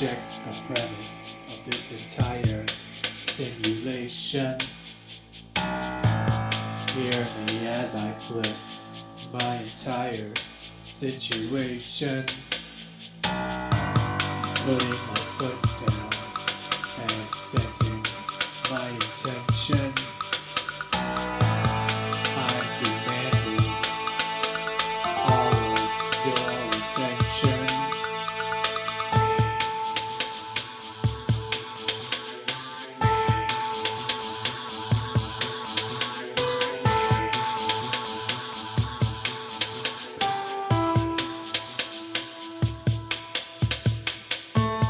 reject the premise of this entire simulation. Hear me as I flip my entire situation. I'm putting my foot down and setting my intention. I'm demanding all of your attention.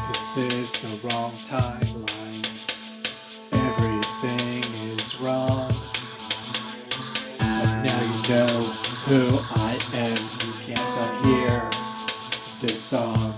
This is the wrong timeline. Everything is wrong. But now you know who I am. You can't unhear this song.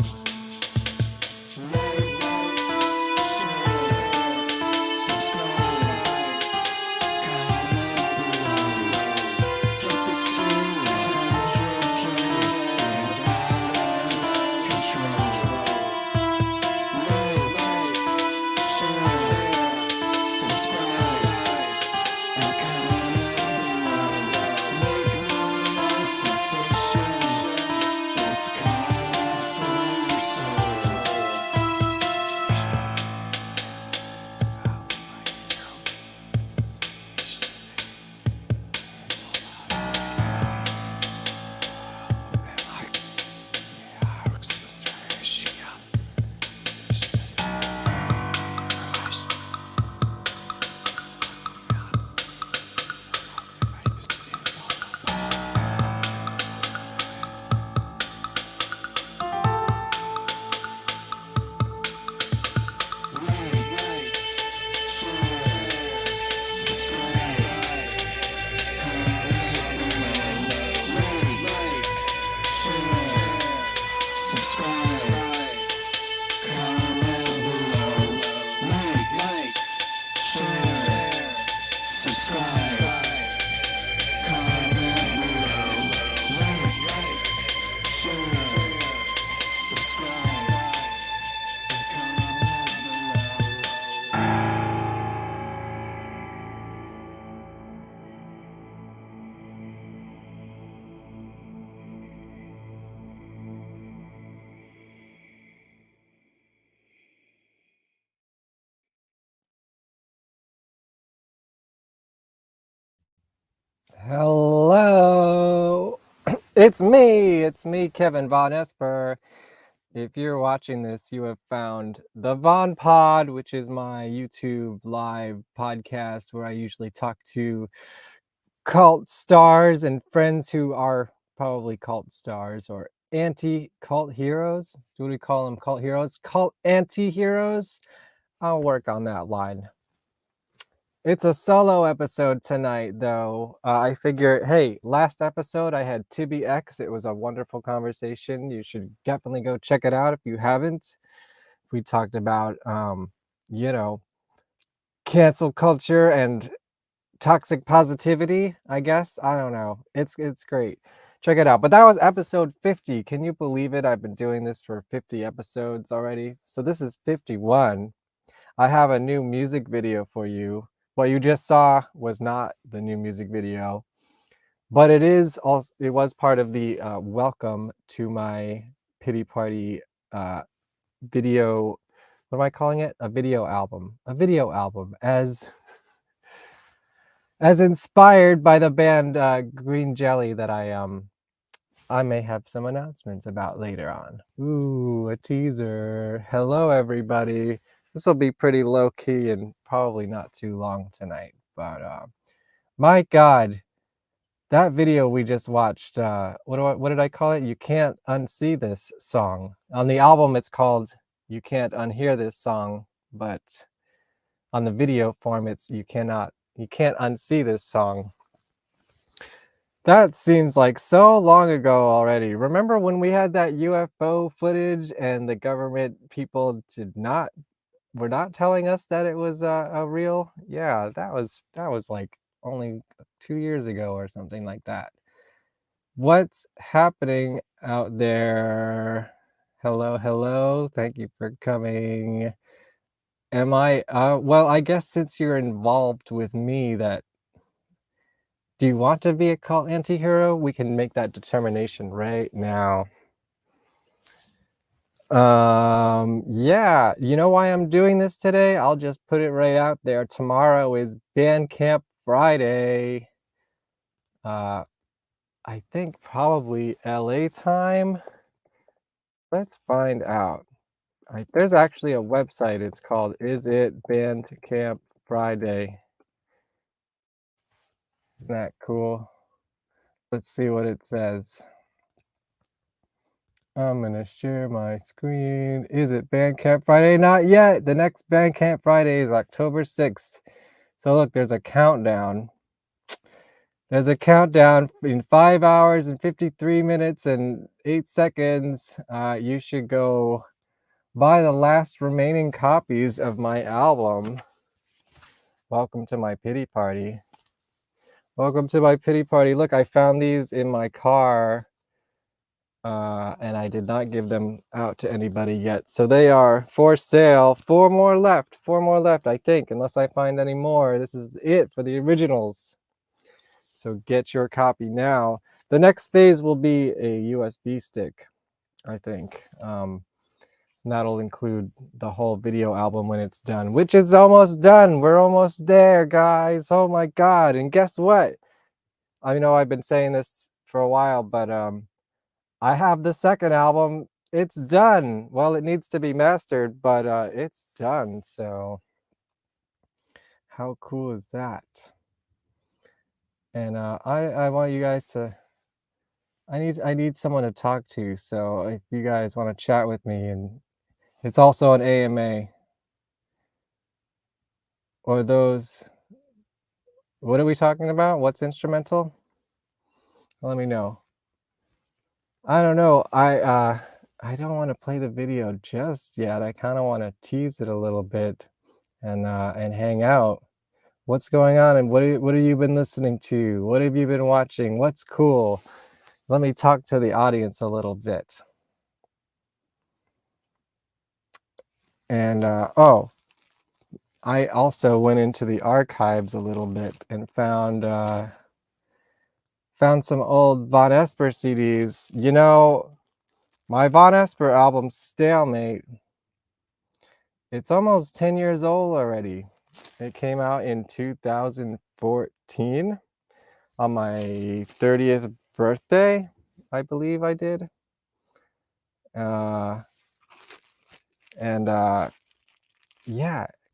Hello, it's me, Kevin Vonesper. If you're watching this, you have found the VonPod, which is my YouTube live podcast where I usually talk to cult stars and friends who are probably cult stars or anti-cult heroes. Do we call them cult heroes? Cult anti-heroes? I'll work on that line. It's a solo episode tonight, though. I figure, hey, last episode I had Tibby X. It was a wonderful conversation. You should definitely go check it out if you haven't. We talked about, you know, cancel culture and toxic positivity, I guess. I don't know. It's great. Check it out. But that was episode 50. Can you believe it? I've been doing this for 50 episodes already. So this is 51. I have a new music video for you. What you just saw was not the new music video, but it was part of the welcome to my pity party video. What am I calling it? A video album. A video album as inspired by the band Green Jelly that I may have some announcements about later on. Ooh, a teaser. Hello, everybody. This will be pretty low key and probably not too long tonight. But my God, that video we just watched. What did I call it? You Can't Unsee This Song. On the album, it's called You Can't Unhear This Song, but on the video form, it's You Can't Unsee This Song. That seems like so long ago already. Remember when we had that UFO footage and the government people were not telling us that it was a real? Yeah, that was like only 2 years ago or something like that. What's happening out there? Hello, hello. Thank you for coming. Am I well, I guess since you're involved with me that do you want to be a cult antihero? We can make that determination right now. Yeah, you know why I'm doing this today? I'll just put it right out there. Tomorrow is Bandcamp Friday. Uh, I think probably LA time. Let's find out. There's actually a website. It's called Is It Bandcamp Friday. Isn't that cool? Let's see what it says. I'm gonna share my screen. Is it Bandcamp Friday? Not yet. The next Bandcamp Friday is October 6th. So look, there's a countdown. There's a countdown in 5 hours and 53 minutes and 8 seconds. You should go buy the last remaining copies of my album. Welcome to my pity party. Welcome to my pity party. Look, I found these in my car. And I did not give them out to anybody yet. So they are for sale. 4 more left. 4 more left, I think, unless I find any more. This is it for the originals. So get your copy now. The next phase will be a USB stick, I think. That'll include the whole video album when it's done, which is almost done. We're almost there, guys. Oh my God. And guess what? I know I've been saying this for a while, but I have the second album. It's done. Well, it needs to be mastered, but it's done. So how cool is that? And I want you guys to I need someone to talk to. So if you guys want to chat with me, and it's also an AMA or those. What are we talking about? What's instrumental? Let me know. I don't know. I don't want to play the video just yet. I kind of want to tease it a little bit and hang out. What's going on, and what have you been listening to? What have you been watching? What's cool? Let me talk to the audience a little bit. And oh, I also went into the archives a little bit and found some old Vonesper CDs. You know, my Vonesper album Stalemate, it's almost 10 years old already. It came out in 2014 on my 30th birthday, I believe I did. Yeah,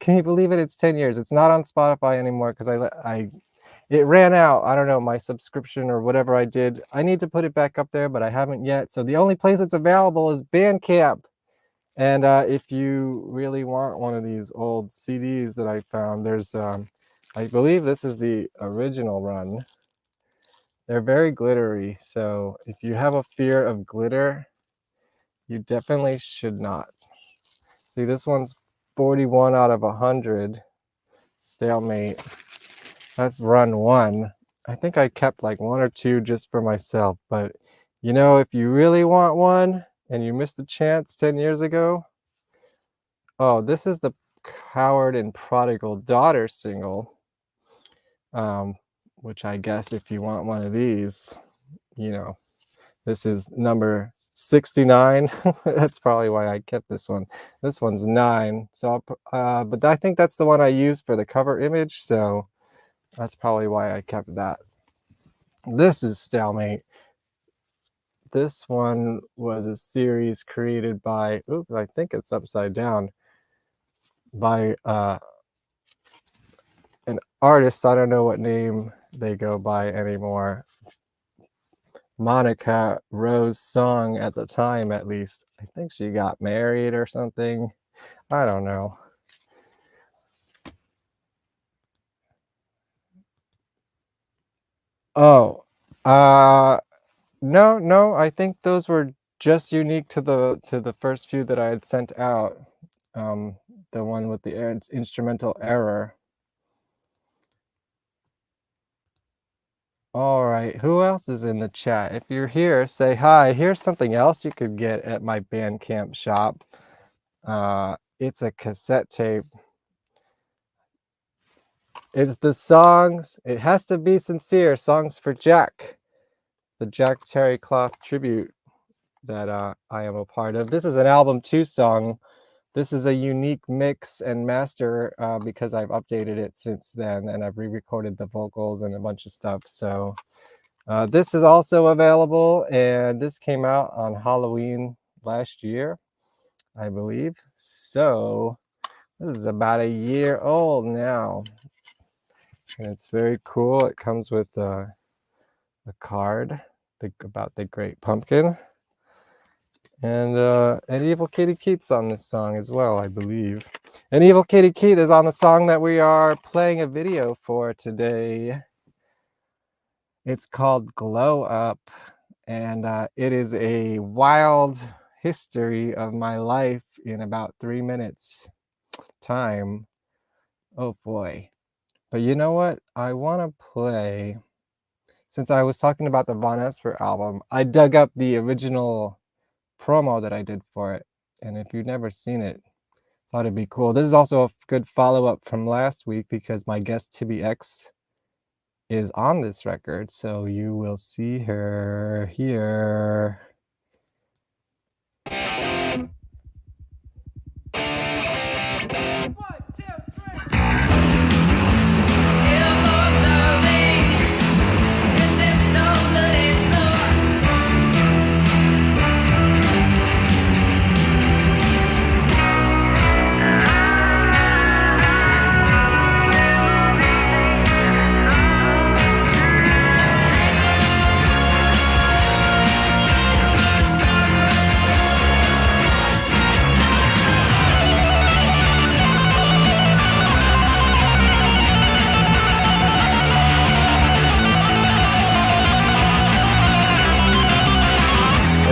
can you believe it? It's 10 years. It's not on Spotify anymore because it ran out. I don't know, my subscription or whatever I did. I need to put it back up there, but I haven't yet. So the only place it's available is Bandcamp. And if you really want one of these old CDs that I found, there's, I believe this is the original run. They're very glittery. So if you have a fear of glitter, you definitely should not. See, this one's 41 out of 100. Stalemate. That's run 1. I think I kept like 1 or 2 just for myself. But, you know, if you really want one and you missed the chance 10 years ago, oh, this is the Coward and Prodigal Daughter single, which I guess if you want one of these, you know, this is number 69. That's probably why I kept this one. This one's 9. So, but I think that's the one I used for the cover image. So that's probably why I kept that. This is Stalemate. This one was a series created by, oops, I think it's upside down, by an artist. I don't know what name they go by anymore. Monica Rose Song at the time, at least. I think she got married or something. I don't know. Oh, no, I think those were just unique to the first few that I had sent out. The one with the instrumental error. All right, who else is in the chat? If you're here, say hi. Here's something else you could get at my Bandcamp shop. It's a cassette tape. It's the songs. It has to be sincere. Songs for Jack, the Jack Terry Cloth tribute that I am a part of. This is an album 2 song. This is a unique mix and master because I've updated it since then, and I've re-recorded the vocals and a bunch of stuff. So this is also available, and this came out on Halloween last year, I believe. So this is about a year old now, and it's very cool. It comes with a card about the Great Pumpkin, and an Evil Kitty Keats on this song as well, I believe. And Evil Kitty Keat is on the song that we are playing a video for today. It's called Glow Up, and it is a wild history of my life in about 3 minutes time. Oh boy. But you know what? I want to play, since I was talking about the Vonesper album, I dug up the original promo that I did for it. And if you've never seen it, thought it'd be cool. This is also a good follow-up from last week because my guest Tibby X is on this record, so you will see her here.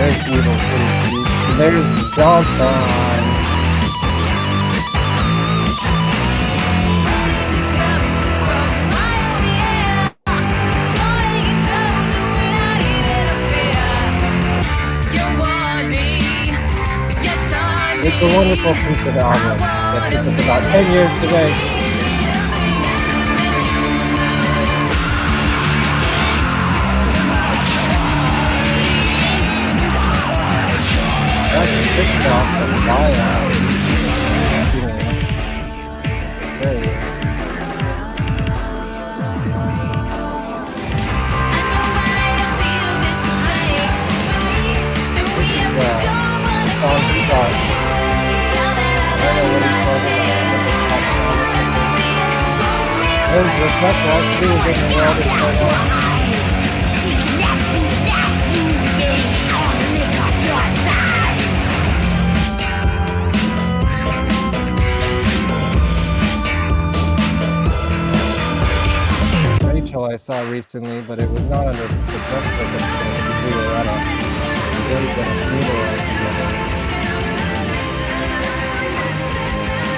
There's Evil Kitty Keat. There's Johnson. It's a wonderful piece of album that took us about 10 years to make. That's kicked off the buyout. There's the touch too in the world is Rachel I saw recently, but it was not under the best circumstances. We were at a very good funeral together.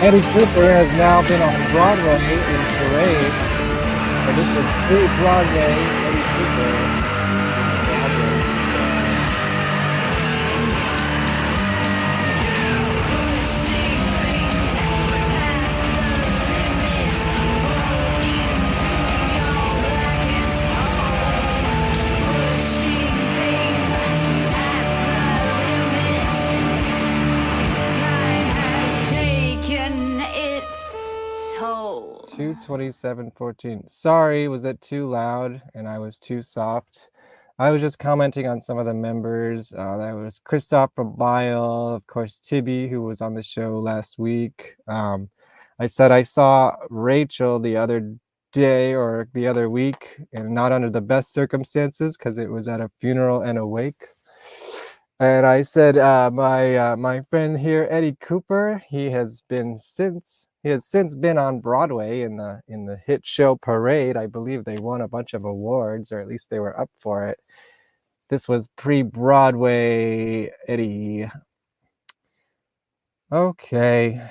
Eddie Cooper has now been on Broadway in Parade. And this is true Broadway, Eddie Cooper. Toll. 2:27:14. Sorry, was it too loud and I was too soft? I was just commenting on some of the members. That was Christopher Bile, of course, Tibby, who was on the show last week. I said I saw Rachel the other day or the other week, and not under the best circumstances because it was at a funeral and a wake. And I said my friend here, Eddie Cooper, he has since been on Broadway in the hit show Parade. I believe they won a bunch of awards, or at least they were up for it. This was pre-Broadway Eddie. Okay.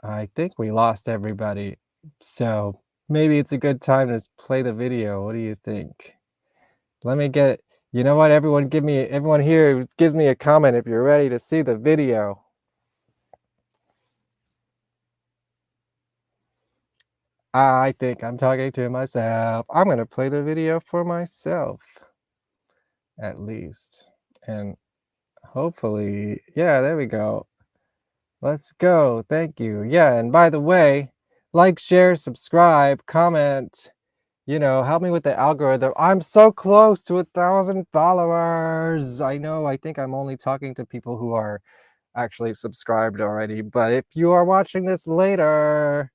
I think we lost everybody. So maybe it's a good time to play the video. What do you think? Let me get, you know what? Everyone here, give me a comment if you're ready to see the video. I think I'm talking to myself. I'm going to play the video for myself, at least. And hopefully, yeah, there we go. Let's go. Thank you. Yeah, and by the way, like, share, subscribe, comment, help me with the algorithm. I'm so close to 1,000 followers. I know, I think I'm only talking to people who are actually subscribed already, but if you are watching this later,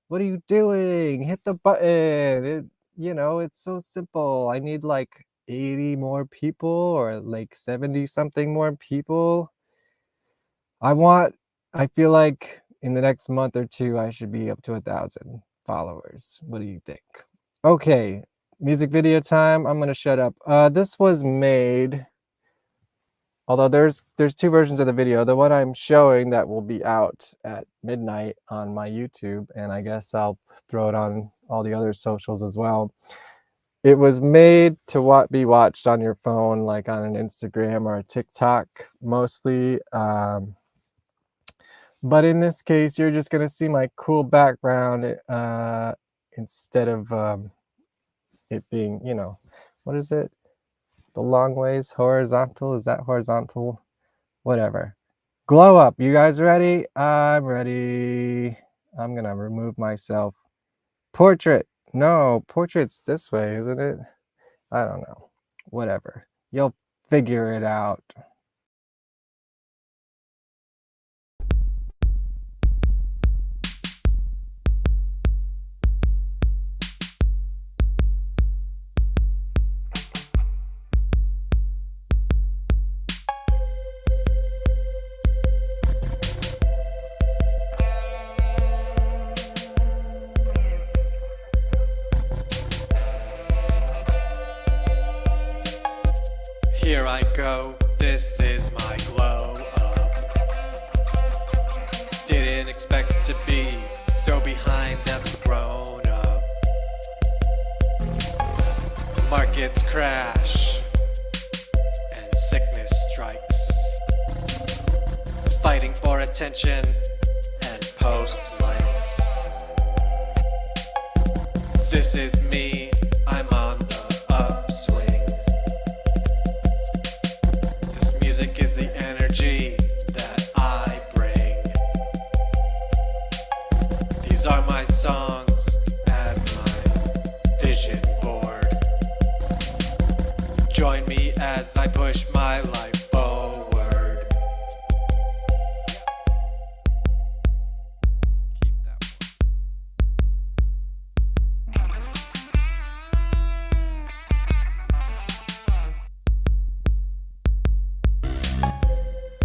what are you doing? Hit the button. It's so simple. I need like 80 more people or like 70 something more people. I feel like in the next month or two, I should be up to 1,000 followers. What do you think? Okay, music video time. I'm gonna shut up. This was made, although there's two versions of the video. The one I'm showing that will be out at midnight on my YouTube, and I guess I'll throw it on all the other socials as well. It was made to be watched on your phone, like on an Instagram or a TikTok mostly. But in this case, you're just gonna see my cool background instead of it being, what is it? The long ways horizontal? Is that horizontal? Whatever. Glow up. You guys ready? I'm ready. I'm gonna remove myself. Portrait. No, portrait's this way, isn't it? I don't know. Whatever. You'll figure it out. Here I go, this is my glow up. Didn't expect to be so behind as a grown up. Markets crash and sickness strikes. Fighting for attention and post likes. This is me, I'm on the upswing. Music is the energy that I bring. These are my songs as my vision board. Join me as I push my life forward. Keep that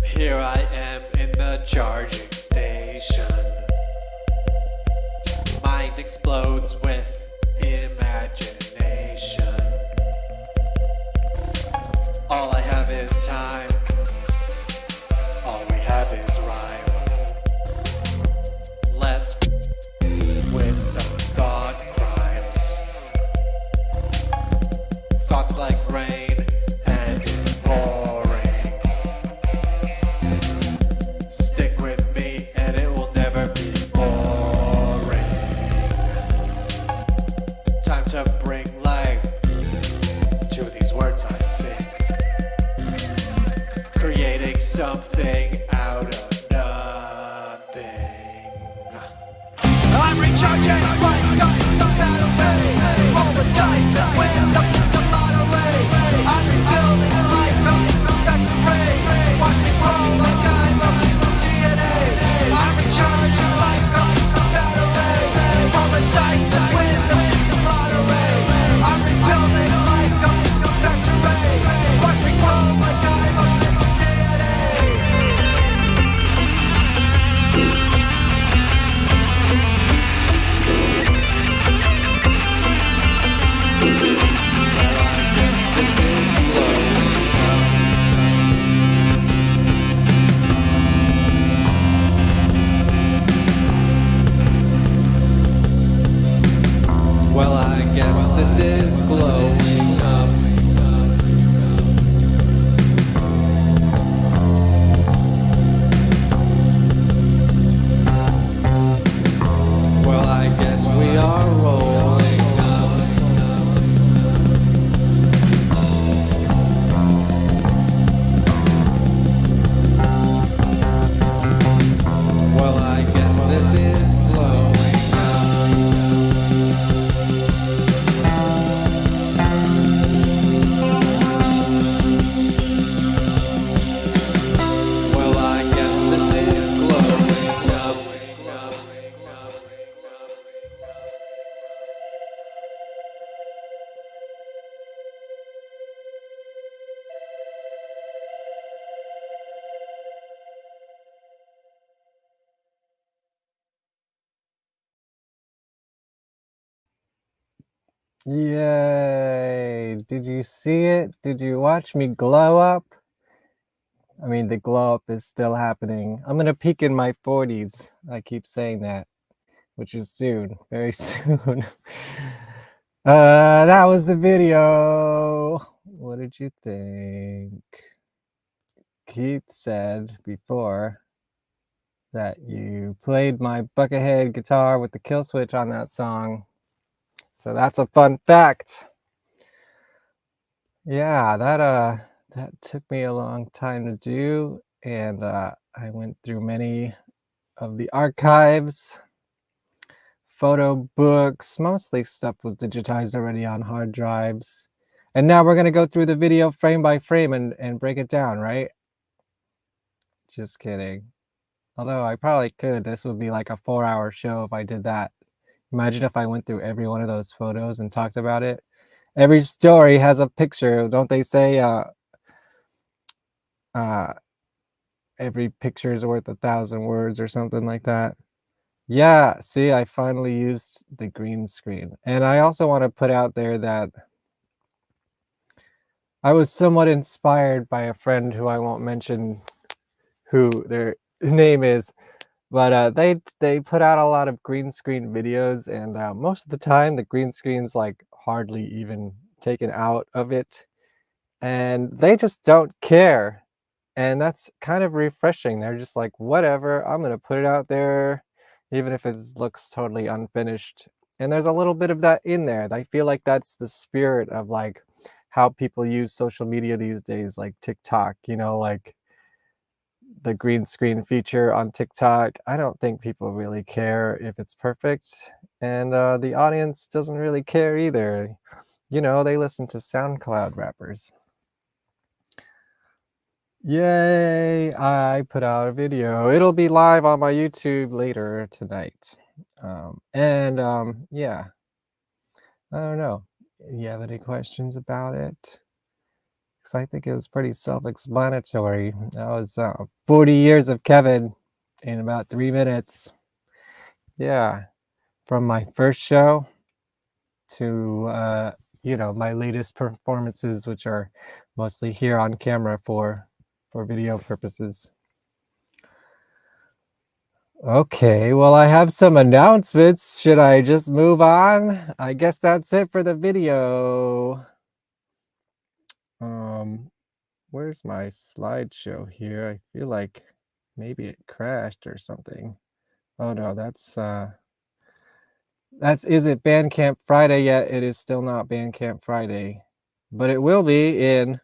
Here I am in the charging station. Mind explodes with imagination. All I have is time. All we have is rhyme. Let's with some thought crimes. Thoughts like rain and it's pouring. Stick with me and it will never be boring. Time to bring life to these words I sing. Creating something out of nothing. I'm recharging like the battle way. Roll the dice and win the lottery. I'm rebuilding like a factory. Watch me flow like I'm a DNA. I'm recharging like the battle way. Roll the dice and win the lottery. I'm rebuilding like a factory. Watch me flow like I'm a DNA. Yay! Did you see it? Did you watch me glow up? I mean, the glow up is still happening. I'm gonna peak in my 40s. I keep saying that, which is soon, very soon. That was the video. What did you think? Keith said before that you played my Buckethead guitar with the kill switch on that song. So that's a fun fact. Yeah, that took me a long time to do, and I went through many of the archives, photo books. Mostly stuff was digitized already on hard drives. And now we're gonna go through the video frame by frame and break it down, right? Just kidding. Although I probably could. This would be like a 4-hour show if I did that. Imagine if I went through every one of those photos and talked about it. Every story has a picture. Don't they say every picture is worth 1,000 words or something like that? Yeah, see, I finally used the green screen. And I also want to put out there that I was somewhat inspired by a friend who I won't mention who their name is, but they put out a lot of green screen videos, and most of the time the green screen's like hardly even taken out of it, and they just don't care. And that's kind of refreshing. They're just like, whatever, I'm gonna put it out there, even if it looks totally unfinished. And there's a little bit of that in there. I feel like that's the spirit of like how people use social media these days, like TikTok, like the green screen feature on TikTok. I don't think people really care if it's perfect. And the audience doesn't really care either. They listen to SoundCloud rappers. Yay! I put out a video. It'll be live on my YouTube later tonight. Yeah, I don't know. You have any questions about it? Because I think it was pretty self-explanatory. That was 40 years of Kevin in about 3 minutes. Yeah, from my first show to my latest performances, which are mostly here on camera for video purposes. Okay, well, I have some announcements. Should I just move on? I guess that's it for the video. Where's my slideshow here? I feel like maybe it crashed or something. Oh no, that's is it Bandcamp Friday yet? It is still not Bandcamp Friday, but it will be in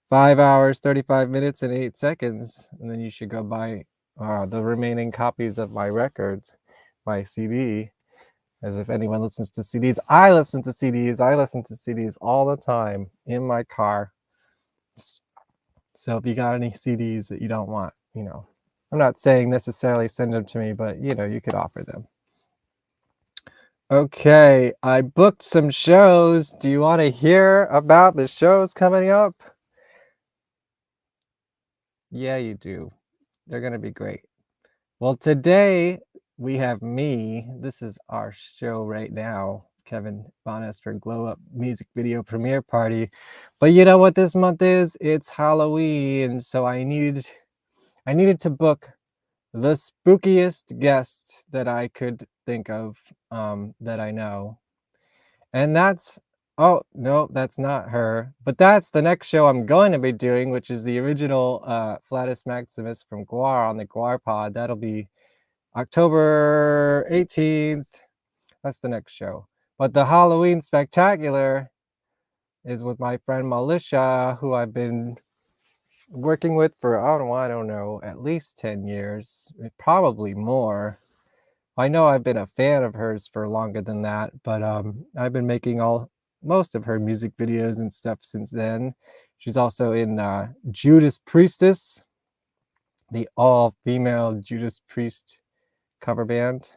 5 hours, 35 minutes, and 8 seconds. And then you should go buy the remaining copies of my records, my CD. As if anyone listens to CDs. I listen to CDs. I listen to CDs all the time in my car. So if you got any CDs that you don't want, I'm not saying necessarily send them to me, but you could offer them. Okay, I booked some shows. Do you want to hear about the shows coming up? Yeah, you do. They're going to be great. Well, today we have me. This is our show right now, Kevin Vonesper Glow Up Music Video Premiere Party. But you know what this month is? It's Halloween, so I needed to book the spookiest guest that I could think of, that I know. And that's, oh, no, that's not her. But that's the next show I'm going to be doing, which is the original Flatus Maximus from Guar on the Guar Pod. That'll be October 18th. That's the next show. But the Halloween Spectacular is with my friend Militia, who I've been working with for, I don't know, at least 10 years, probably more. I know I've been a fan of hers for longer than that, but I've been making most of her music videos and stuff since then. She's also in Judas Priestess, the all-female Judas Priest cover band.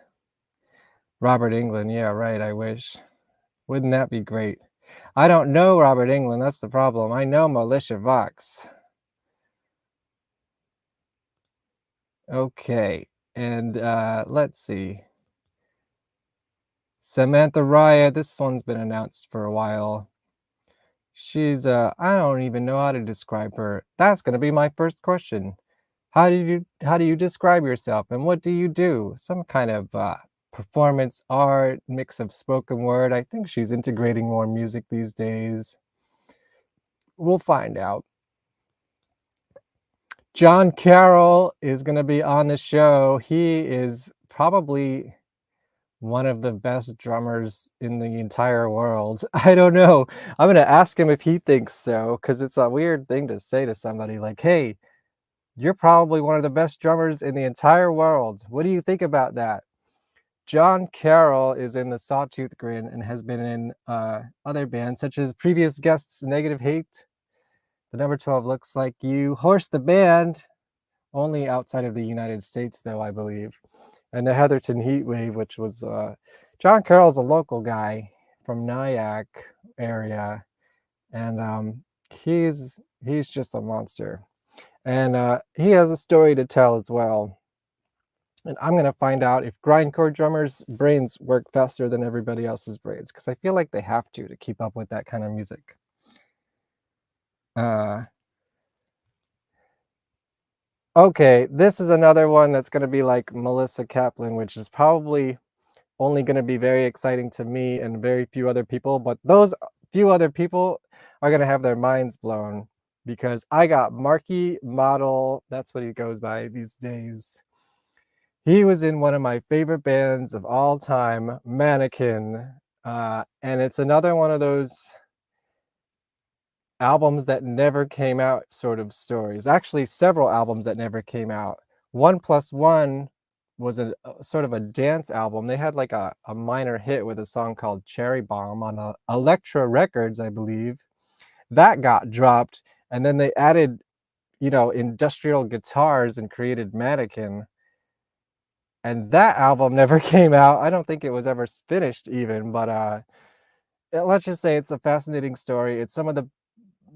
Robert Englund, yeah, right, I wish. Wouldn't that be great? I don't know Robert Englund, that's the problem. I know Militia Vox. Okay, and let's see. Samantha Raya, this one's been announced for a while. She's I don't even know how to describe her. That's gonna be my first question. How do you describe yourself and what do you do? Some kind of performance art, mix of spoken word. I think she's integrating more music these days. We'll find out. John Carroll is gonna be on the show. He is probably one of the best drummers in the entire world. I don't know. I'm gonna ask him if he thinks so, because it's a weird thing to say to somebody like, "Hey, you're probably one of the best drummers in the entire world. What do you think about that?" John Carroll is in the Sawtooth Grin and has been in other bands such as previous guests Negative Hate, The Number 12 Looks Like You, Horse the Band, only outside of the United States though, I believe, and the Heatherton Heatwave, which was John Carroll's a local guy from Nyack area, and he's just a monster, and he has a story to tell as well. And I'm gonna find out if grindcore drummers' brains work faster than everybody else's brains, because I feel like they have to keep up with that kind of music. Okay, this is another one that's gonna be like Melissa Kaplan, which is probably only gonna be very exciting to me and very few other people, but those few other people are gonna have their minds blown because I got Marky Model, that's what he goes by these days. He was in one of my favorite bands of all time, Mannequin, and it's another one of those albums that never came out sort of stories. Actually, several albums that never came out. 1+1 was a sort of a dance album. They had like a minor hit with a song called Cherry Bomb on Elektra Records, I believe. That got dropped, and then they added, industrial guitars and created Mannequin. And that album never came out. I don't think it was ever finished even, but let's just say it's a fascinating story. It's some of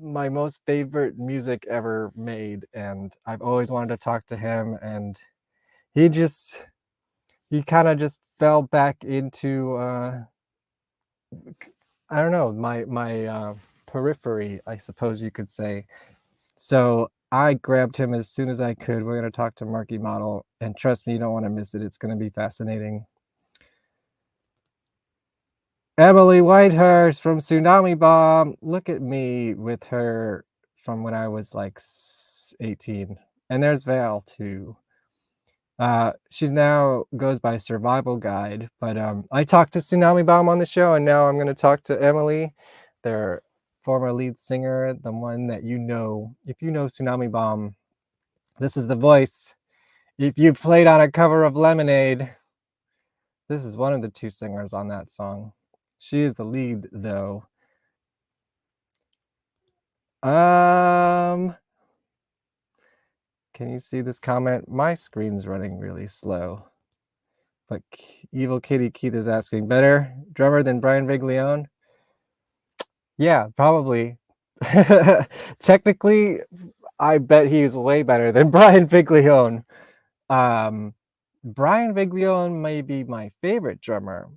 my most favorite music ever made, and I've always wanted to talk to him, and he kind of just fell back into I don't know, my periphery, I suppose you could say. So I grabbed him as soon as I could. We're going to talk to Marky Model, and trust me, you don't want to miss it. It's going to be fascinating. Emily Whitehurst from Tsunami Bomb. Look at me with her from when I was like 18. And there's Val too. She's now goes by Survival Guide, but I talked to Tsunami Bomb on the show, and now I'm going to talk to Emily, their former lead singer, the one that if you know Tsunami Bomb, this is the voice. If you played on a cover of Lemonade, this is one of the two singers on that song. She is the lead, though. Can you see this comment? My screen's running really slow. But Evil Kitty Keith is asking, better drummer than Brian Viglione? Yeah, probably. Technically, I bet he was way better than Brian Viglione. Brian Viglione may be my favorite drummer,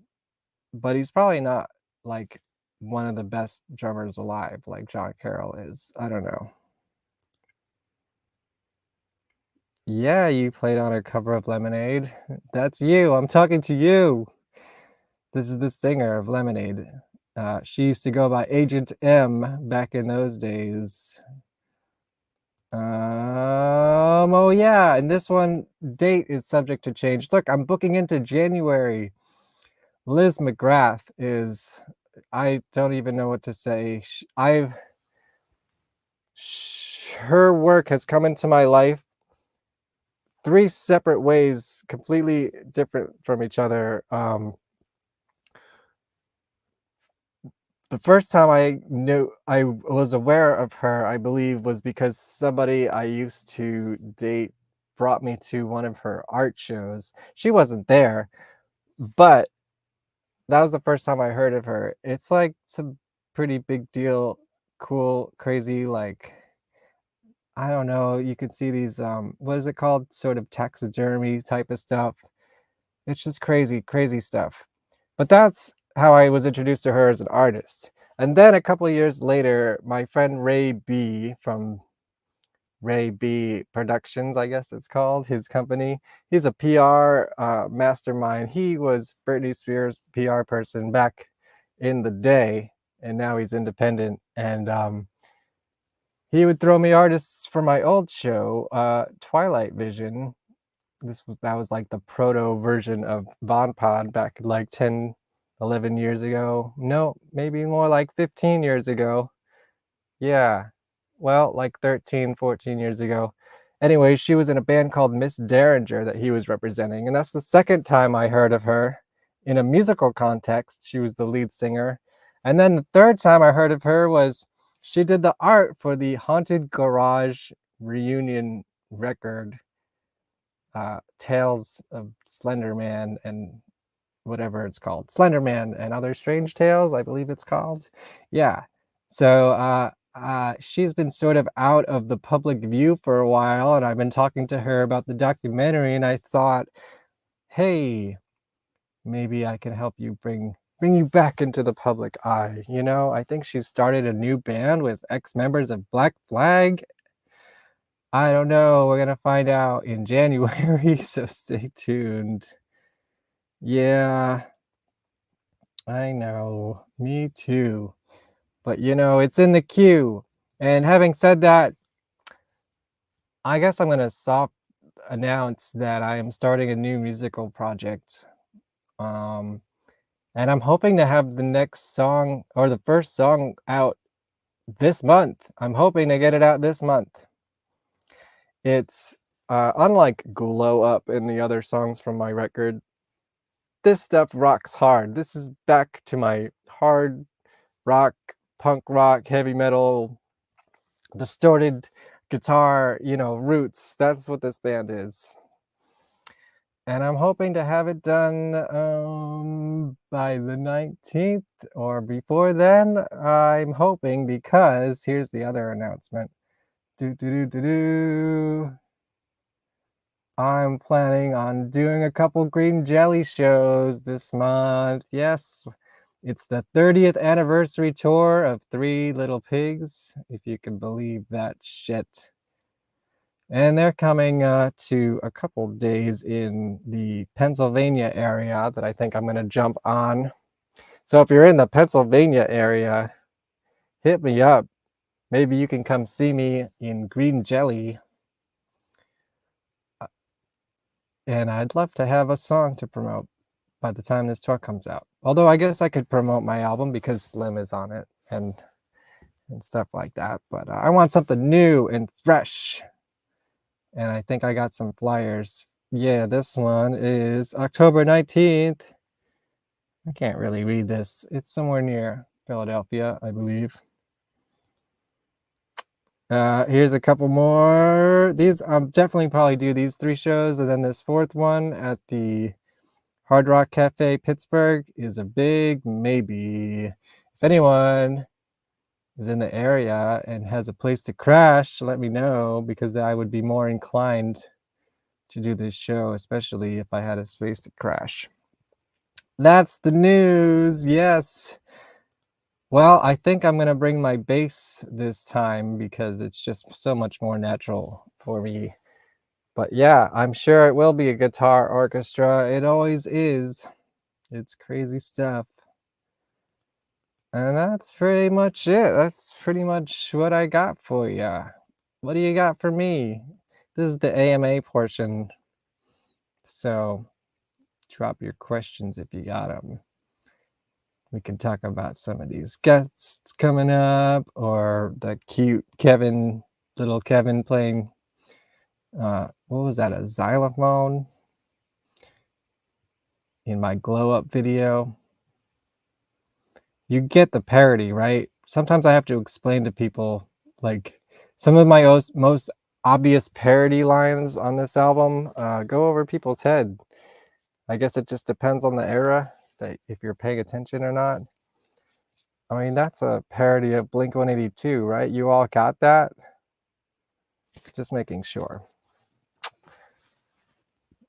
but he's probably not like one of the best drummers alive like John Carroll is. I don't know. Yeah, you played on a cover of Lemonade. That's you. I'm talking to you. This is the singer of Lemonade. She used to go by Agent M back in those days. Oh yeah, and this one date is subject to change. Look, I'm booking into January. Liz McGrath is, I don't even know what to say. Her work has come into my life 3 separate ways, completely different from each other. The first time I was aware of her, I believe, was because somebody I used to date brought me to one of her art shows. She wasn't there, but that was the first time I heard of her. It's like some pretty big deal, cool, crazy, like, I don't know, you can see these, what is it called? Sort of taxidermy type of stuff. It's just crazy, crazy stuff. But that's how I was introduced to her as an artist. And then a couple of years later, my friend Ray B from Ray B Productions, I guess it's called, his company. He's a PR mastermind. He was Britney Spears' PR person back in the day, and now he's independent. And he would throw me artists for my old show, Twilight Vision. That was like the proto version of VonPod back like 10, 11 years ago. No, maybe more like 15 years ago. Yeah. Well, like 13, 14 years ago. Anyway, she was in a band called Miss Derringer that he was representing, and that's the second time I heard of her in a musical context. She was the lead singer. And then the third time I heard of her was she did the art for the Haunted Garage reunion record, Tales of Slender Man and whatever it's called, Slender Man and Other Strange Tales, I believe it's called. Yeah. So she's been sort of out of the public view for a while, and I've been talking to her about the documentary, and I thought, hey, maybe I can help you bring you back into the public eye. You know, I think she started a new band with ex-members of Black Flag. I don't know. We're gonna find out in January, so stay tuned. Yeah, I know. Me too. But you know, it's in the queue. And having said that, I guess I'm gonna soft announce that I am starting a new musical project. Um, and I'm hoping to have the next song or the first song out this month. I'm hoping to get it out this month. It's unlike Glow Up and the other songs from my record, this stuff rocks hard. This is back to my hard rock, punk rock, heavy metal, distorted guitar, you know, roots. That's what this band is. And I'm hoping to have it done by the 19th or before then. I'm hoping, because here's the other announcement. I'm planning on doing a couple Green Jelly shows this month. Yes, it's the 30th anniversary tour of Three Little Pigs, if you can believe that shit. And they're coming to a couple days in the Pennsylvania area that I think I'm going to jump on. So if you're in the Pennsylvania area, hit me up. Maybe you can come see me in Green Jelly. And I'd love to have a song to promote by the time this tour comes out. Although I guess I could promote my album because Slim is on it and stuff like that. But I want something new and fresh. And I think I got some flyers. Yeah, this one is October 19th. I can't really read this. It's somewhere near Philadelphia, I believe. Here's a couple more. These I'll definitely probably do these 3 shows, and then this 4th one at the Hard Rock Cafe Pittsburgh is a big maybe. If anyone is in the area and has a place to crash, let me know, because I would be more inclined to do this show, especially if I had a space to crash. That's the news. Yes. Well, I think I'm going to bring my bass this time because it's just so much more natural for me. But yeah, I'm sure it will be a guitar orchestra. It always is. It's crazy stuff. And that's pretty much it. That's pretty much what I got for you. What do you got for me? This is the AMA portion. So drop your questions if you got them. We can talk about some of these guests coming up, or the cute little Kevin playing, what was that, a xylophone in my glow up video. You get the parody, right? Sometimes I have to explain to people, like, some of my most obvious parody lines on this album go over people's head. I guess it just depends on the era, that if you're paying attention or not. I mean, that's a parody of Blink-182, right? You all got that? Just making sure.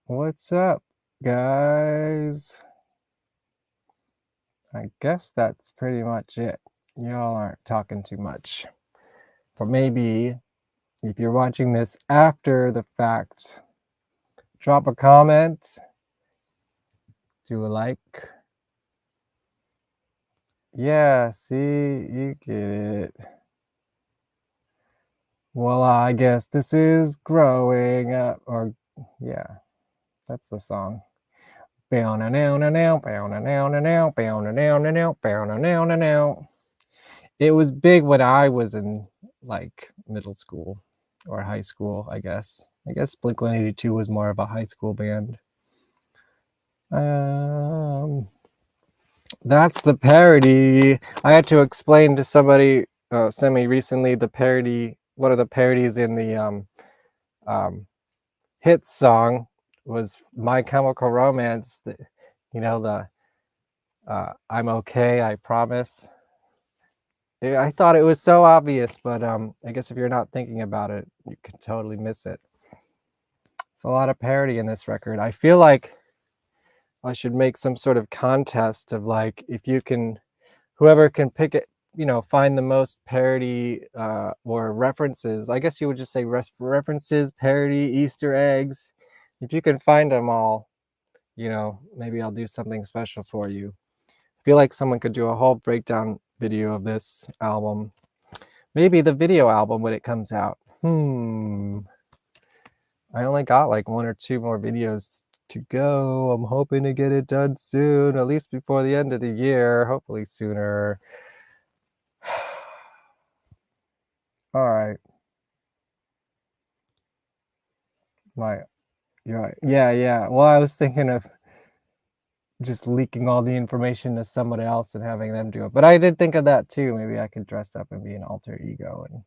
What's up, guys? I guess that's pretty much it. Y'all aren't talking too much. But maybe if you're watching this after the fact, drop a comment, do a like. Yeah, see, you get it. Well, I guess this is growing up, or yeah, that's the song. It was big when I was in like middle school or high school, I guess. I guess Blink-182 was more of a high school band. That's the parody. I had to explain to somebody sent me recently the parody. One of the parodies in the hit song was My Chemical Romance. The I'm okay, I promise. I thought it was so obvious, but I guess if you're not thinking about it, you can totally miss it. It's a lot of parody in this record. I feel like I should make some sort of contest of like if you can, whoever can pick it, find the most parody or references. I guess you would just say references, parody, Easter eggs. If you can find them all, maybe I'll do something special for you. I feel like someone could do a whole breakdown video of this album. Maybe the video album when it comes out. I only got like 1 or 2 more videos to go. I'm hoping to get it done soon, at least before the end of the year, hopefully sooner. All right. You're right. Yeah. Well, I was thinking of just leaking all the information to somebody else and having them do it. But I did think of that too. Maybe I could dress up and be an alter ego. And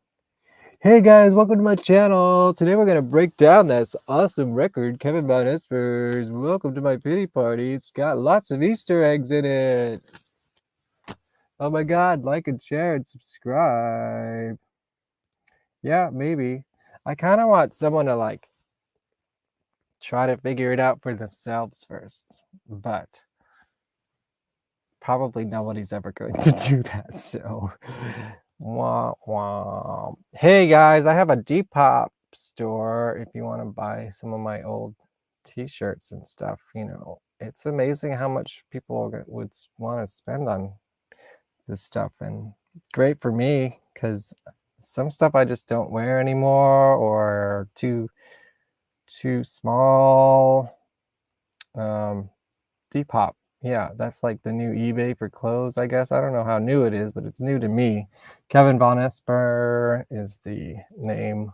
hey guys, welcome to my channel. Today we're gonna break down this awesome record, Kevin Vonesper's. Welcome to my pity party. It's got lots of Easter eggs in it. Oh my god, like and share and subscribe. Yeah, maybe. I kind of want someone to like try to figure it out for themselves first, but probably nobody's ever going to do that, so wah, wah. Hey guys, I have a Depop store if you want to buy some of my old t-shirts and stuff. It's amazing how much people would want to spend on this stuff, and great for me because some stuff I just don't wear anymore or too small. Depop. Yeah, that's like the new eBay for clothes, I guess. I don't know how new it is, but it's new to me. Kevin Vonesper is the name.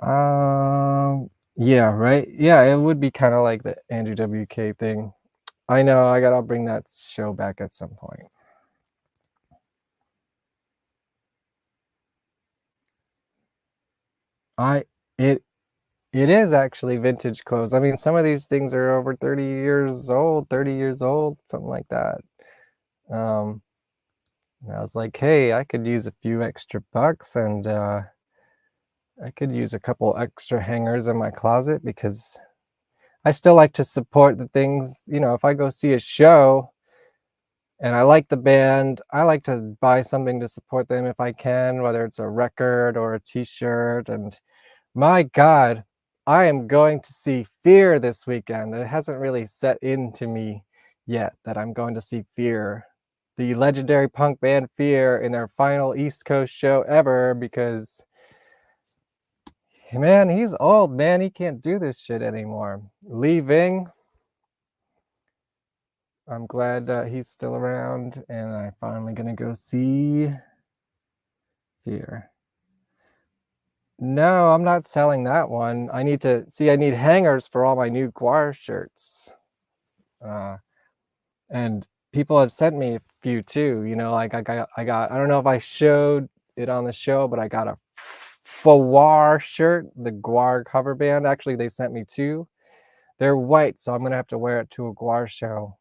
Yeah, right. Yeah, it would be kind of like the Andrew WK thing. I know, I'll bring that show back at some point. It is actually vintage clothes. I mean, some of these things are over 30 years old, something like that. And I was like, hey, I could use a few extra bucks, and I could use a couple extra hangers in my closet because I still like to support the things, if I go see a show and I like the band, I like to buy something to support them if I can, whether it's a record or a t-shirt. And my God, I am going to see Fear this weekend. It hasn't really set into me yet that I'm going to see Fear, the legendary punk band Fear, in their final East Coast show ever, because man, he's old, man. He can't do this shit anymore. Leaving. I'm glad he's still around, and I'm finally gonna go see Fear. No, I'm not selling that one. I need hangers for all my new Guar shirts. And people have sent me a few too, like I don't know if I showed it on the show, but I got a Flyswatter shirt, the Guar cover band. Actually, they sent me 2. They're white, so I'm gonna have to wear it to a Guar show.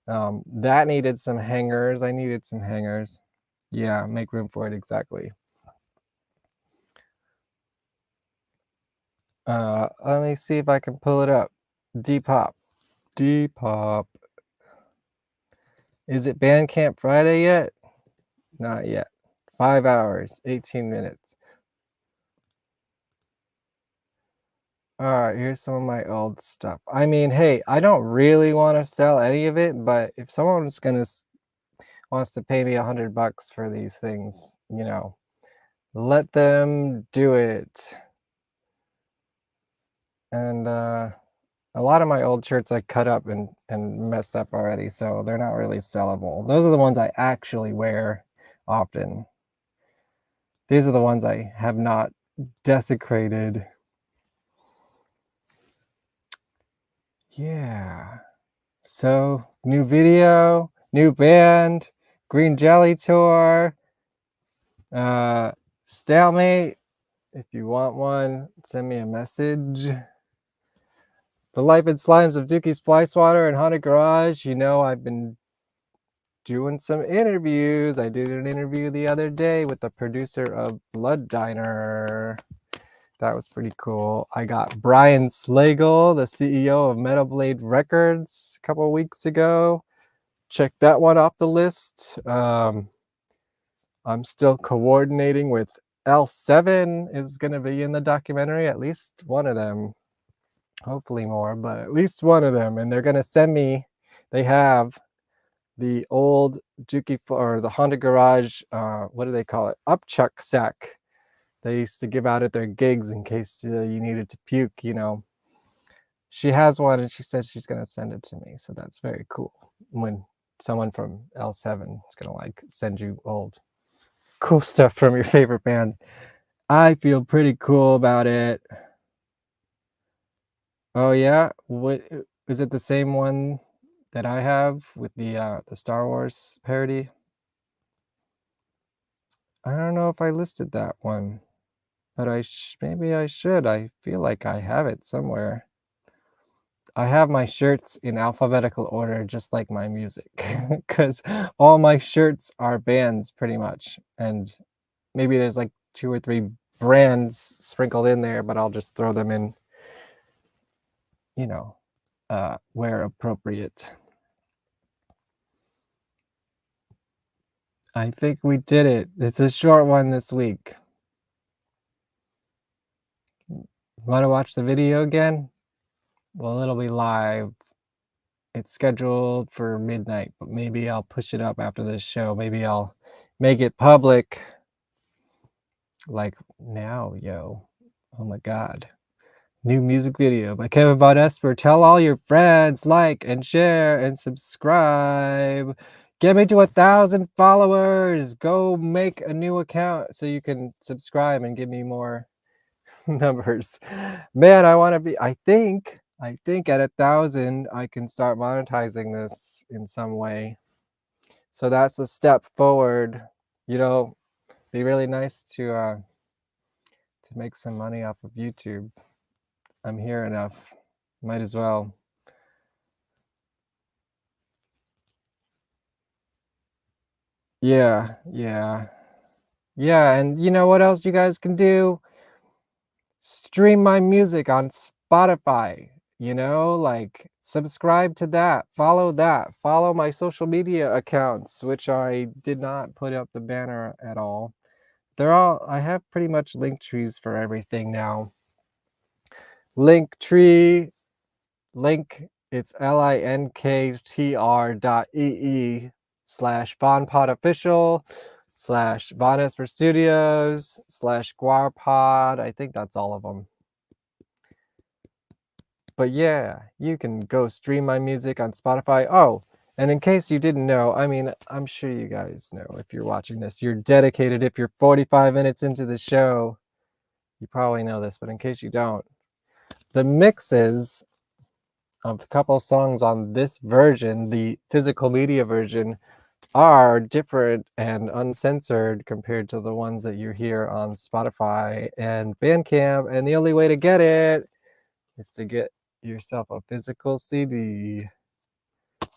That needed some hangers. I needed some hangers. Yeah, make room for it, exactly. Let me see if I can pull it up. Depop. Is it Bandcamp Friday yet? Not yet. 5 hours, 18 minutes. Alright, here's some of my old stuff. I mean, hey, I don't really want to sell any of it, but if someone's gonna wants to pay me $100 for these things, you know, let them do it. And a lot of my old shirts I cut up and messed up already, so they're not really sellable. Those are the ones I actually wear often. These are the ones I have not desecrated. Yeah. So, new video, new band, Green Jelly Tour, Stalemate. If you want one, send me a message. The Life and Slimes of Dukey's Flyswatter and Haunted Garage. You know, I've been doing some interviews. I did an interview the other day with the producer of Blood Diner. That was pretty cool. I got Brian Slagle, the CEO of Metal Blade Records, a couple of weeks ago. Check that one off the list. I'm still coordinating with L7 is going to be in the documentary, at least one of them. Hopefully more, but at least one of them. And they're going to send me, they have the old Dukey or the Honda Garage, what do they call it? Upchuck sack. They used to give out at their gigs in case you needed to puke, you know. She has one and she says she's going to send it to me. So that's very cool. When someone from L7 is going to like send you old cool stuff from your favorite band. I feel pretty cool about it. Oh yeah, what is it? The same one that I have with the Star Wars parody? I don't know if I listed that one, but maybe I should. I feel like I have it somewhere. I have my shirts in alphabetical order, just like my music, because all my shirts are bands pretty much, and maybe there's like 2 or 3 brands sprinkled in there, but I'll just throw them in, you know, where appropriate. I think we did it. It's a short one this week. Want to watch the video again? Well, it'll be live. It's scheduled for midnight, but maybe I'll push it up after this show. Maybe I'll make it public. Like now, yo. Oh my God. New music video by Kevin Vonesper. Tell all your friends, like and share and subscribe. Get me to 1,000 followers. Go make a new account so you can subscribe and give me more numbers. Man, I want to be, I think at 1,000 I can start monetizing this in some way. So that's a step forward. You know, be really nice to make some money off of YouTube. I'm here enough. Might as well. Yeah. And you know what else you guys can do? Stream my music on Spotify. You know, like subscribe to that, follow my social media accounts, which I did not put up the banner at all. I have pretty much link trees for everything now. Linktree, it's linktr.ee/VonPod official /Vonesper Studios /GuarPod. I think that's all of them. But yeah, you can go stream my music on Spotify. Oh, and in case you didn't know, I mean, I'm sure you guys know if you're watching this, you're dedicated. If you're 45 minutes into the show, you probably know this, but in case you don't, the mixes of a couple songs on this version, the physical media version, are different and uncensored compared to the ones that you hear on Spotify and Bandcamp. And the only way to get it is to get yourself a physical CD.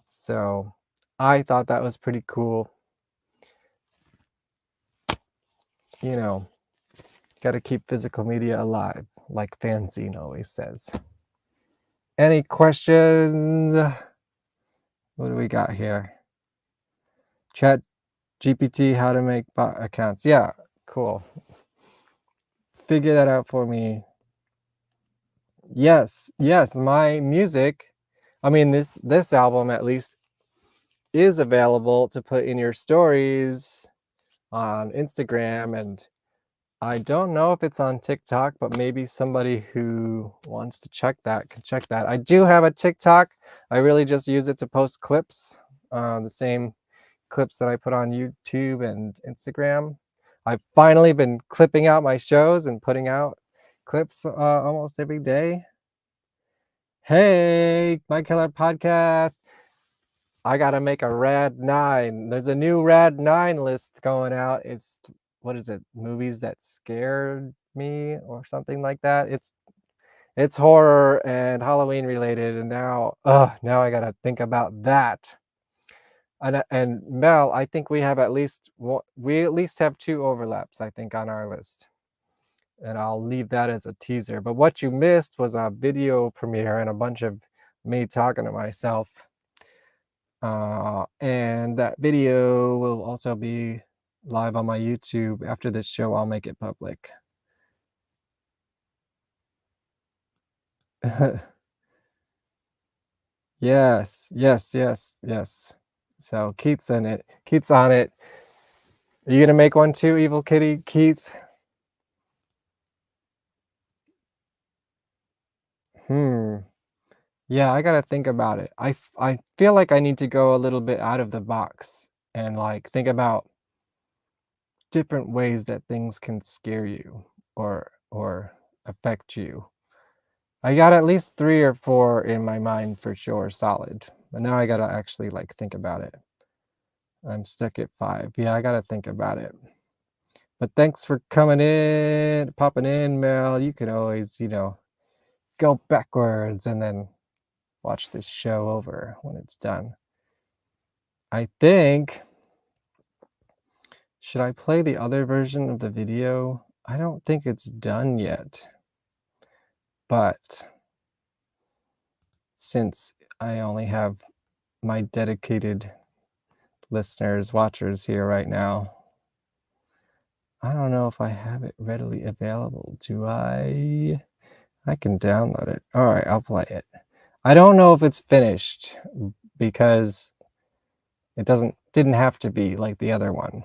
So I thought that was pretty cool. You know, got to keep physical media alive, like Fanzine always says. Any questions? What do we got here? Chat GPT, how to make bot accounts. Yeah, cool. Figure that out for me. Yes, yes, my music, I mean this album at least is available to put in your stories on Instagram, and I don't know if it's on TikTok, but maybe somebody who wants to check that can check that. I do have a TikTok. I really just use it to post clips, the same clips that I put on YouTube and Instagram. I've finally been clipping out my shows and putting out clips almost every day. Hey, my killer podcast. I gotta make a Rad 9. There's a new Rad 9 list going out. It's, what is it? Movies that scared me or something like that. It's horror and Halloween related, and now I gotta think about that. And Mel, I think we have at least we at least have 2 overlaps, I think, on our list. And I'll leave that as a teaser. But what you missed was a video premiere and a bunch of me talking to myself. And that video will also be live on my YouTube. After this show, I'll make it public. Yes, yes, yes, yes. So Keith's in it. Keith's on it. Are you gonna make one too, Evil Kitty, Keith? Yeah, I gotta think about it. I feel like I need to go a little bit out of the box and like think about different ways that things can scare you or affect you. I got at least 3 or 4 in my mind for sure, solid. But now I gotta actually like think about it. I'm stuck at 5. Yeah, I gotta think about it. But thanks for coming in, popping in, Mel. You can always, go backwards and then watch this show over when it's done. I think, should I play the other version of the video? I don't think it's done yet. But since I only have my dedicated listeners, watchers here right now, I don't know if I have it readily available. Do I? I can download it. All right, I'll play it. I don't know if it's finished because it didn't have to be like the other one,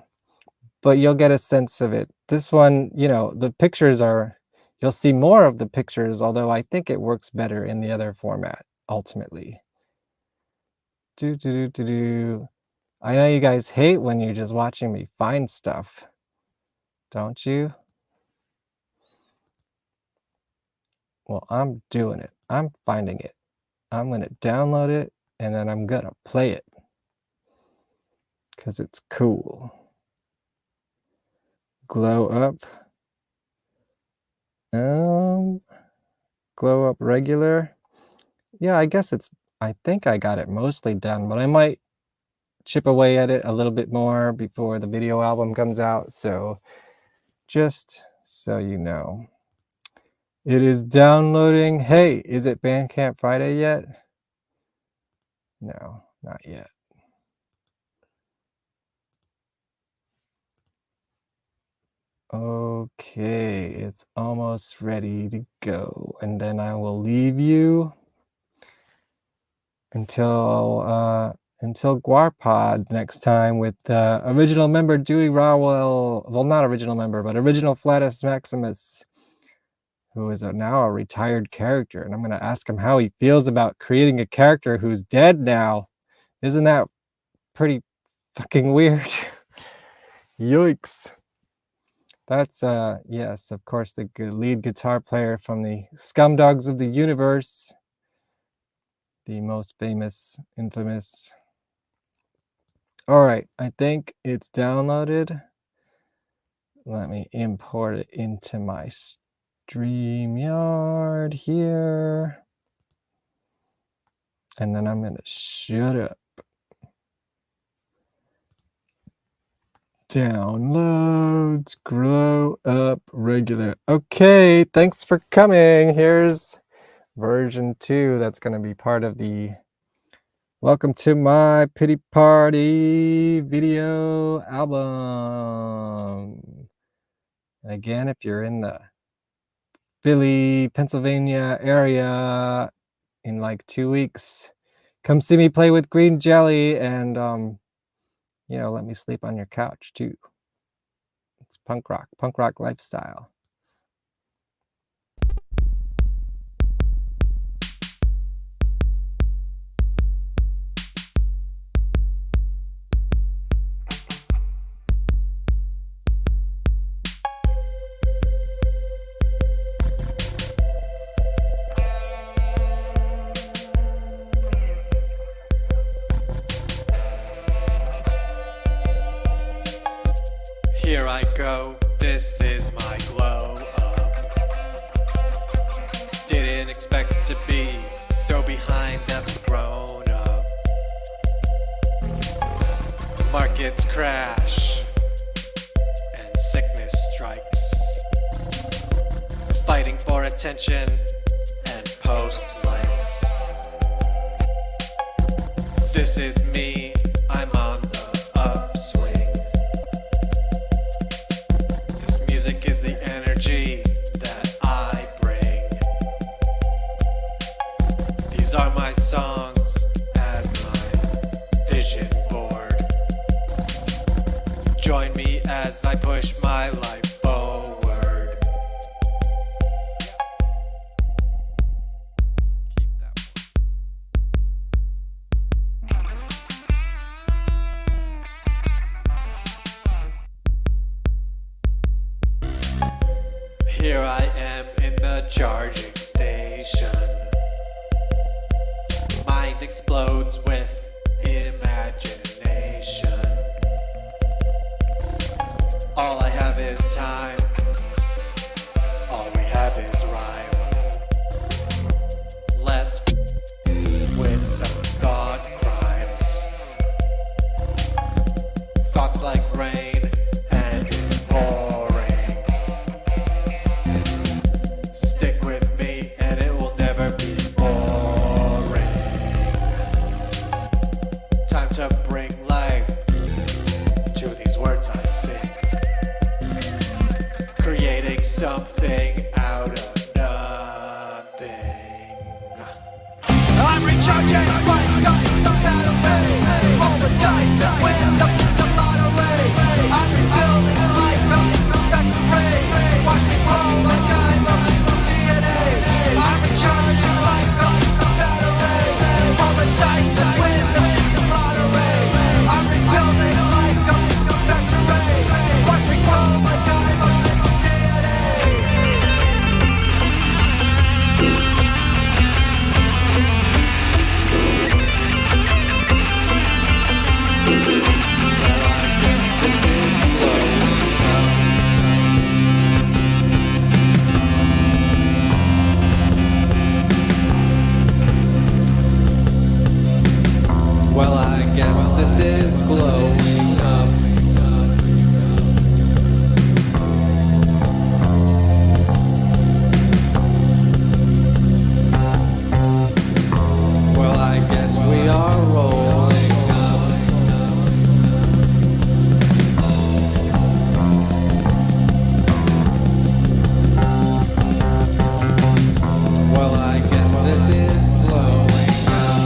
but you'll get a sense of it. This one, the pictures you'll see more of the pictures, although I think it works better in the other format ultimately. I know you guys hate when you're just watching me find stuff, don't you? Well, I'm doing it. I'm finding it. I'm going to download it, and then I'm going to play it because it's cool. Glow up. Glow up regular. Yeah, I think I got it mostly done, but I might chip away at it a little bit more before the video album comes out. So just so you know, it is downloading. Hey, is it Bandcamp Friday yet? No, not yet. Okay, it's almost ready to go. And then I will leave you until VonPod next time with original member Dewey Rowell. Well, not original member, but original Flatus Maximus, who is now a retired character. And I'm going to ask him how he feels about creating a character who's dead now. Isn't that pretty fucking weird? Yikes. That's, yes, of course, the lead guitar player from the Scumdogs of the Universe, the most famous, infamous. All right, I think it's downloaded. Let me import it into my StreamYard here. And then I'm going to shut up. Downloads, grow up regular. Okay, thanks for coming. Here's version 2 that's going to be part of the Welcome to my Pity Party video album. And again, if you're in the Philly, Pennsylvania area in like 2 weeks, come see me play with Green Jelly and, let me sleep on your couch too. It's punk rock lifestyle. Here I go, this is my glow up. Didn't expect to be so behind as a grown up. Markets crash and sickness strikes. Fighting for attention and post likes. This is me, I'm on the upswing. Music is the energy that I bring. These are my songs as my vision board. Join me as I push my life forward. Keep that Here I am in the charging station. Mind explodes with imagination. All I have is time. All we have is rhyme. Let's with some thought crimes. Thoughts like rain and it's pouring. Stick with me and it will never be boring. Time to bring life to these words I sing. Creating something out of nothing. I'm recharging like the battle way. Roll the dice and win the lottery. I'm rebuilding like a factory. Watch me flow like I'm a DNA. I'm recharging like the battery. Roll the dice and win the lottery. I'm rebuilding like a factory. Watch me flow like I'm a DNA. Well, I guess this is glowing up. Well, I guess we are rolling up. Well, I guess this is glowing up.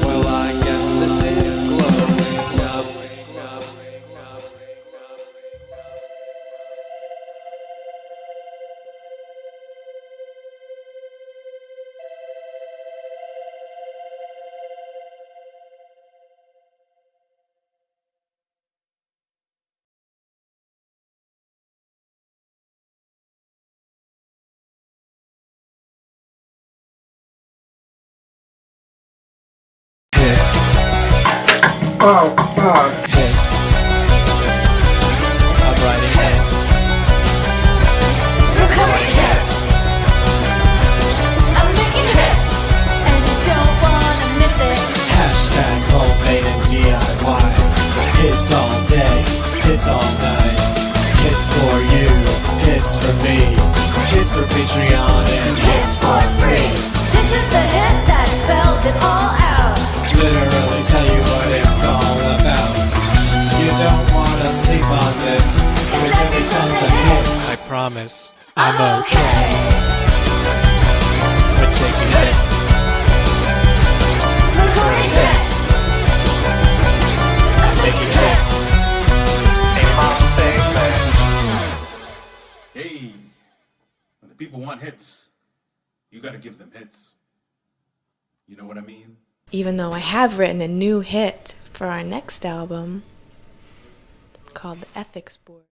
Well, I guess this is glowing up. Hits. Hits. I'm writing hits. Writing hits. I'm making hits, and you don't wanna miss it. Hashtag homemade and DIY. Hits all day, hits all night. Hits for promise I'm okay. We're taking hits. Recording hits. Making hits. In my face, Hey, when the people want hits, you gotta give them hits. You know what I mean? Even though I have written a new hit for our next album called The Ethics Board.